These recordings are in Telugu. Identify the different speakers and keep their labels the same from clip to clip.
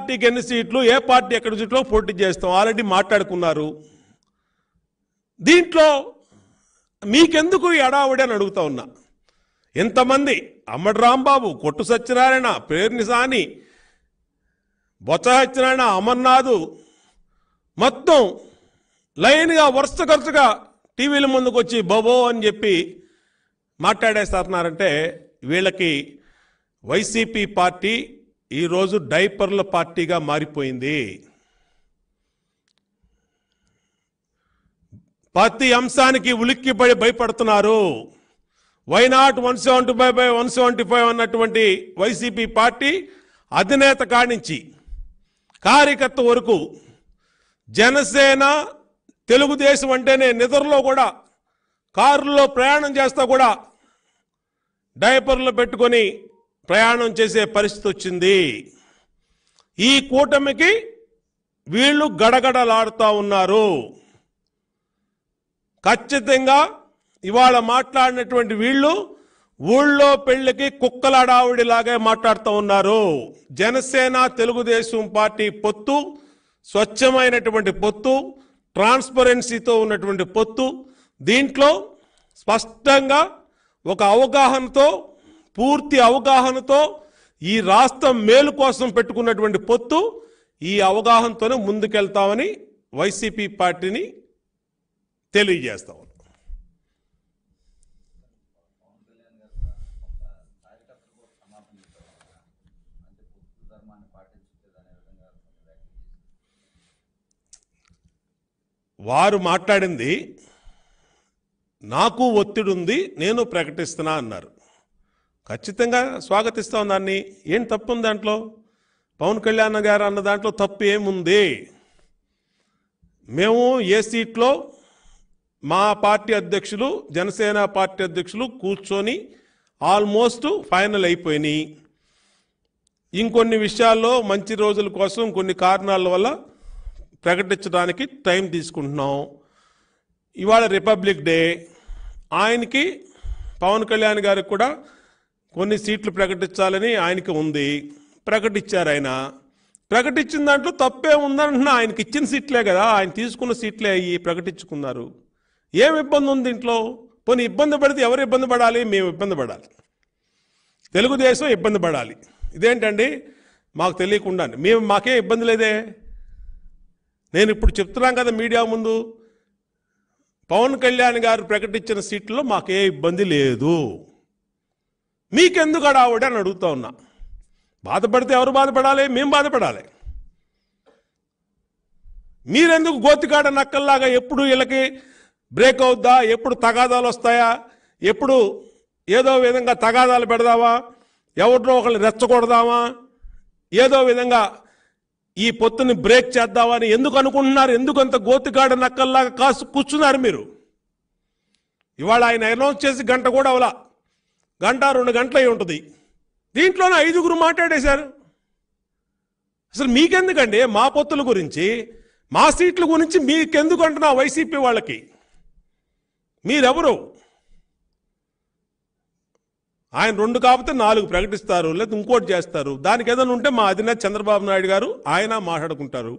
Speaker 1: పార్టీకి ఎన్ని సీట్లు, ఏ పార్టీ ఎక్కడ సీట్లో పోటీ చేస్తాం ఆల్రెడీ మాట్లాడుకున్నారు. దీంట్లో మీకెందుకు ఈ అడావుడి అని అడుగుతా ఉన్నా. ఎంతమంది అమ్మడి రాంబాబు, కొట్టు సత్యనారాయణ, పేర్ని సాని, బొత్స సత్యనారాయణ, అమర్నాథ్ మొత్తం లైన్గా వరుసగా టీవీల ముందుకు వచ్చి బోబో అని చెప్పి మాట్లాడేస్తున్నారంటే వీళ్ళకి వైసీపీ పార్టీ ఈరోజు డైపర్ల పార్టీగా మారిపోయింది. ప్రతి అంశానికి ఉలిక్కిపడి భయపడుతున్నారు. వైనాట్ 175/175 అన్నటువంటి వైసీపీ పార్టీ అధినేత కానించి కార్యకర్త వరకు జనసేన, తెలుగుదేశం అంటేనే నిద్రలో కూడా కారులో ప్రయాణం చేస్తా కూడా డైపర్లు పెట్టుకొని ప్రయాణం చేసే పరిస్థితి వచ్చింది. ఈ కూటమికి వీళ్ళు గడగడలాడుతూ ఉన్నారు. ఖచ్చితంగా ఇవాళ మాట్లాడినటువంటి వీళ్ళు ఊళ్ళో పెళ్లికి కుక్కలాడావిడిలాగే మాట్లాడుతూ ఉన్నారు. జనసేన తెలుగుదేశం పార్టీ పొత్తు స్వచ్ఛమైనటువంటి పొత్తు, ట్రాన్స్పరెన్సీతో ఉన్నటువంటి పొత్తు. దీంట్లో స్పష్టంగా ఒక అవగాహనతో, పూర్తి అవగాహనతో ఈ రాష్ట్రం మేలు కోసం పెట్టుకున్నటువంటి పొత్తు. ఈ అవగాహనతోనే ముందుకెళ్తామని వైసీపీ పార్టీని తెలియజేస్తాం. వారు మాట్లాడింది నాకు ఒత్తిడి ఉంది, నేను ప్రకటిస్తున్నా అన్నారు. ఖచ్చితంగా స్వాగతిస్తాం దాన్ని. ఏం తప్పు ఉంది దాంట్లో? పవన్ కళ్యాణ్ గారు అన్న దాంట్లో తప్పు ఏముంది? మేము ఏ సీట్లో మా పార్టీ అధ్యక్షులు, జనసేన పార్టీ అధ్యక్షులు కూర్చొని ఆల్మోస్ట్ ఫైనల్ అయిపోయినాయి. ఇంకొన్ని విషయాల్లో మంచి రోజుల కోసం కొన్ని కారణాల వల్ల ప్రకటించడానికి టైం తీసుకుంటున్నాం. ఇవాళ రిపబ్లిక్ డే, ఆయనకి పవన్ కళ్యాణ్ గారికి కూడా కొన్ని సీట్లు ప్రకటించాలని ఆయనకి ఉంది. ప్రకటించారు. ఆయన ప్రకటించిన దాంట్లో తప్పే ఉందంటున్నా. ఆయనకి ఇచ్చిన సీట్లే కదా, ఆయన తీసుకున్న సీట్లే అయ్యి ప్రకటించుకున్నారు. ఏం ఇబ్బంది ఉంది దీంట్లో? పోనీ ఇబ్బంది పడితే ఎవరు ఇబ్బంది పడాలి? మేము ఇబ్బంది పడాలి, తెలుగుదేశం ఇబ్బంది పడాలి. ఇదేంటండి మాకు తెలియకుండా? మాకే ఇబ్బంది లేదే. నేను ఇప్పుడు చెప్తున్నాం కదా మీడియా ముందు, పవన్ కళ్యాణ్ గారు ప్రకటించిన సీట్లలో మాకే ఇబ్బంది లేదు. మీకెందుకు అడావుడి అని అడుగుతా ఉన్నా. బాధపడితే ఎవరు బాధపడాలి? మేము బాధపడాలి. మీరెందుకు గోతికాడ నక్కల్లాగా ఎప్పుడు వీళ్ళకి బ్రేక్ అవుద్దా, ఎప్పుడు తగాదాలు వస్తాయా, ఎప్పుడు ఏదో విధంగా తగాదాలు పెడదామా, ఎవరినో ఒకళ్ళు రెచ్చగొడదామా, ఏదో విధంగా ఈ పొత్తుని బ్రేక్ చేద్దామని ఎందుకు అనుకుంటున్నారు? ఎందుకు అంత గోతికాడ నక్కల్లాగా కూర్చున్నారు మీరు? ఇవాళ ఆయన అనౌన్స్ చేసి గంట కూడా అవలా, 1-2 గంటలు అయి ఉంటుంది. దీంట్లోనే 5గురు మాట్లాడేశారు. అసలు మీకెందుకండి మా పొత్తుల గురించి, మా సీట్ల గురించి మీకెందుకు అంటున్నా? వైసీపీ వాళ్ళకి మీరెవరు? ఆయన 2 కాకపోతే 4 ప్రకటిస్తారు, లేదా ఇంకోటి చేస్తారు. దానికి ఏదైనా ఉంటే మా అధినేత చంద్రబాబు నాయుడు గారు ఆయన మాట్లాడుకుంటారు.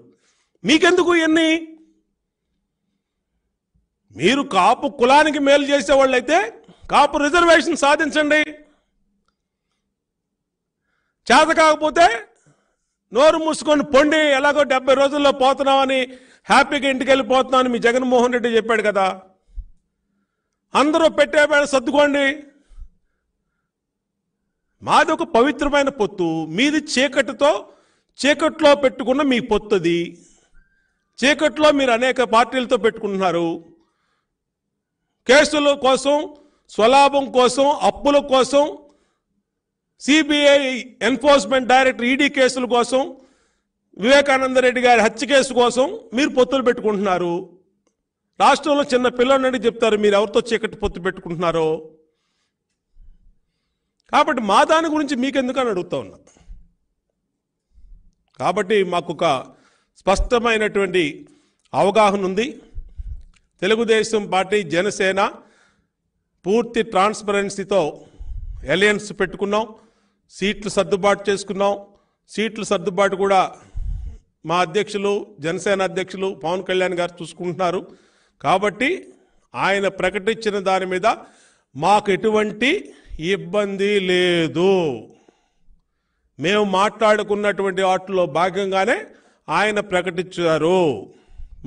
Speaker 1: మీకెందుకు ఇవన్నీ? మీరు కాపు కులానికి మేలు చేసేవాళ్ళు అయితే కాపు రిజర్వేషన్ సాధించండి. చేత కాకపోతే నోరు మూసుకొని పొండి, ఎలాగో 70 రోజుల్లో పోతున్నామని హ్యాపీగా ఇంటికి వెళ్ళిపోతున్నామని మీ జగన్మోహన్ రెడ్డి చెప్పాడు కదా. అందరూ పెట్టే సర్దుకోండి. మాది ఒక పవిత్రమైన పొత్తు, మీది చీకట్లో పెట్టుకున్న మీ పొత్తుది. చీకట్లో మీరు అనేక పార్టీలతో పెట్టుకుంటున్నారు. కేసుల కోసం, స్వలాభం కోసం, అప్పుల కోసం, సిబిఐ ఎన్ఫోర్స్మెంట్ డైరెక్టర్ ఈడీ కేసుల కోసం, వివేకానంద రెడ్డి గారి హత్య కేసు కోసం మీరు పొత్తులు పెట్టుకుంటున్నారు. రాష్ట్రంలో చిన్న పిల్లలని చెప్తారు మీరు ఎవరితో చీకటి పొత్తు పెట్టుకుంటున్నారో. కాబట్టి మా దాని గురించి మీకెందుకని అడుగుతా ఉన్నా. కాబట్టి మాకు ఒక స్పష్టమైనటువంటి అవగాహన ఉంది. తెలుగుదేశం పార్టీ, జనసేన పూర్తి ట్రాన్స్పరెన్సీతో అలయన్స్ పెట్టుకున్నాం. సీట్లు సర్దుబాటు చేసుకున్నాం. సీట్లు సర్దుబాటు కూడా మా అధ్యక్షులు జనసేన అధ్యక్షులు పవన్ కళ్యాణ్ గారు చూసుకుంటున్నారు కాబట్టి ఆయన ప్రకటించిన దాని మీద మాకు ఎటువంటి ఇబ్బంది లేదు. మేము మాట్లాడుకున్నటువంటి వాటిలో భాగంగానే ఆయన ప్రకటించారు,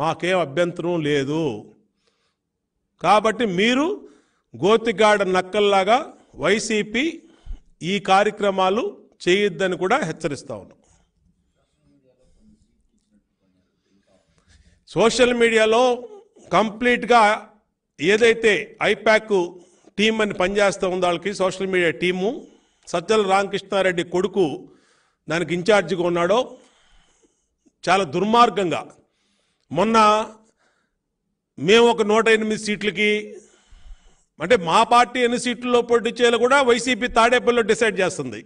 Speaker 1: మాకేం అభ్యంతరం లేదు. కాబట్టి మీరు గోతిగాడ నక్కల్లాగా వైసీపీ ఈ కార్యక్రమాలు చేయొద్దని కూడా హెచ్చరిస్తా ఉన్నాం. సోషల్ మీడియాలో కంప్లీట్గా ఏదైతే ఐపాక్ టీం అని పనిచేస్తూ ఉందో వాళ్ళకి social media team Sajjala Ramakrishna Reddy కొడుకు దానికి ఇన్ఛార్జిగా ఉన్నాడో చాలా దుర్మార్గంగా మొన్న మేము ఒక 108 సీట్లకి అంటే మా పార్టీ ఎన్ని సీట్లలో పోటీ చేయాలో కూడా వైసీపీ తాడేపల్లిలో డిసైడ్ చేస్తుంది,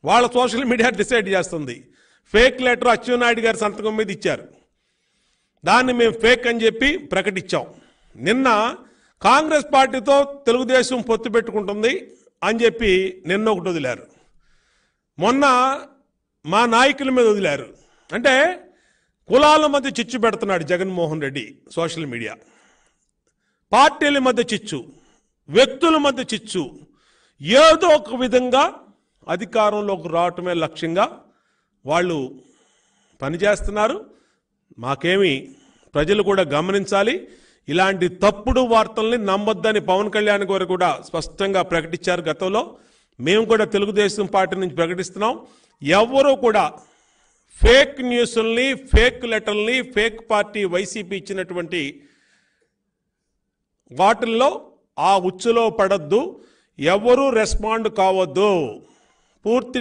Speaker 1: వాళ్ళ సోషల్ మీడియా డిసైడ్ చేస్తుంది. ఫేక్ లెటర్ అచ్చెన్నాయుడు గారి సంతకం మీద ఇచ్చారు, దాన్ని మేము ఫేక్ అని చెప్పి ప్రకటించాం. నిన్న కాంగ్రెస్ పార్టీతో తెలుగుదేశం పొత్తు పెట్టుకుంటుంది అని చెప్పి నిన్న ఒకటి వదిలారు, మొన్న మా నాయకుల మీద వదిలారు. అంటే కులాల మధ్య చిచ్చు పెడుతున్నాడు జగన్మోహన్ రెడ్డి. సోషల్ మీడియా పార్టీల మధ్య చిచ్చు, వ్యక్తుల మధ్య చిచ్చు, ఏదో ఒక విధంగా అధికారంలోకి రావటమే లక్ష్యంగా వాళ్ళు పనిచేస్తున్నారు. మాకేమి ప్రజలు కూడా గమనించాలి, ఇలాంటి తప్పుడు వార్తల్ని నమ్మొద్దని పవన్ కళ్యాణ్ గారు కూడా స్పష్టంగా ప్రకటించారు గతంలో. మేము కూడా తెలుగుదేశం పార్టీ నుంచి ప్రకటిస్తున్నాం, ఎవరూ కూడా ఫేక్ న్యూస్ల్ని, ఫేక్ లెటర్ని, ఫేక్ పార్టీ వైసీపీ ఇచ్చినటువంటి వాటిల్లో ఆ ఉచ్చులో పడద్దు, ఎవరూ రెస్పాండ్ కావద్దు. పూర్తి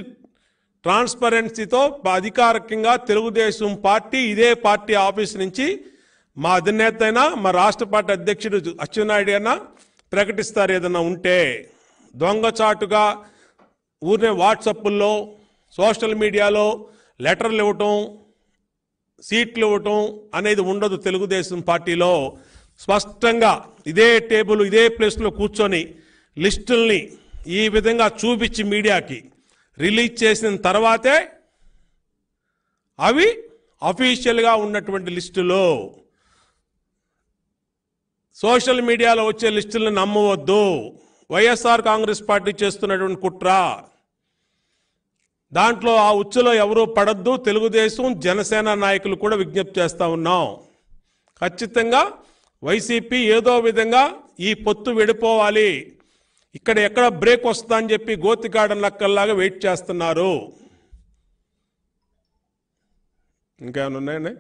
Speaker 1: ట్రాన్స్పరెన్సీతో అధికారికంగా తెలుగుదేశం పార్టీ ఇదే పార్టీ ఆఫీస్ నుంచి మా అధినేత అయినా మా రాష్ట్ర పార్టీ అధ్యక్షుడు అచ్చెన్నాయుడు అయినా ప్రకటిస్తారు. ఏదైనా ఉంటే దొంగచాటుగా ఊరినే వాట్సాప్ల్లో సోషల్ మీడియాలో లెటర్లు ఇవ్వటం, సీట్లు ఇవ్వటం అనేది ఉండదు. తెలుగుదేశం పార్టీలో స్పష్టంగా ఇదే టేబుల్ ఇదే ప్లేస్లో కూర్చొని లిస్టుల్ని ఈ విధంగా చూపించి మీడియాకి రిలీజ్ చేసిన తర్వాతే అవి అఫీషియల్గా ఉన్నటువంటి లిస్టులో. సోషల్ మీడియాలో వచ్చే లిస్టులను నమ్మవద్దు. వైఎస్ఆర్ కాంగ్రెస్ పార్టీ చేస్తున్నటువంటి కుట్ర, దాంట్లో ఆ ఉచ్చులో ఎవరూ పడద్దు. తెలుగుదేశం జనసేన నాయకులు కూడా విజ్ఞప్తి చేస్తూ ఉన్నాం. ఖచ్చితంగా వైసీపీ ఏదో విధంగా ఈ పొత్తు విడిపోవాలి, ఇక్కడ ఎక్కడ బ్రేక్ వస్తుందని చెప్పి గోతిగాడ నక్కల్లాగా వెయిట్ చేస్తున్నారు. ఇంకేమైనా ఉన్నాయండి?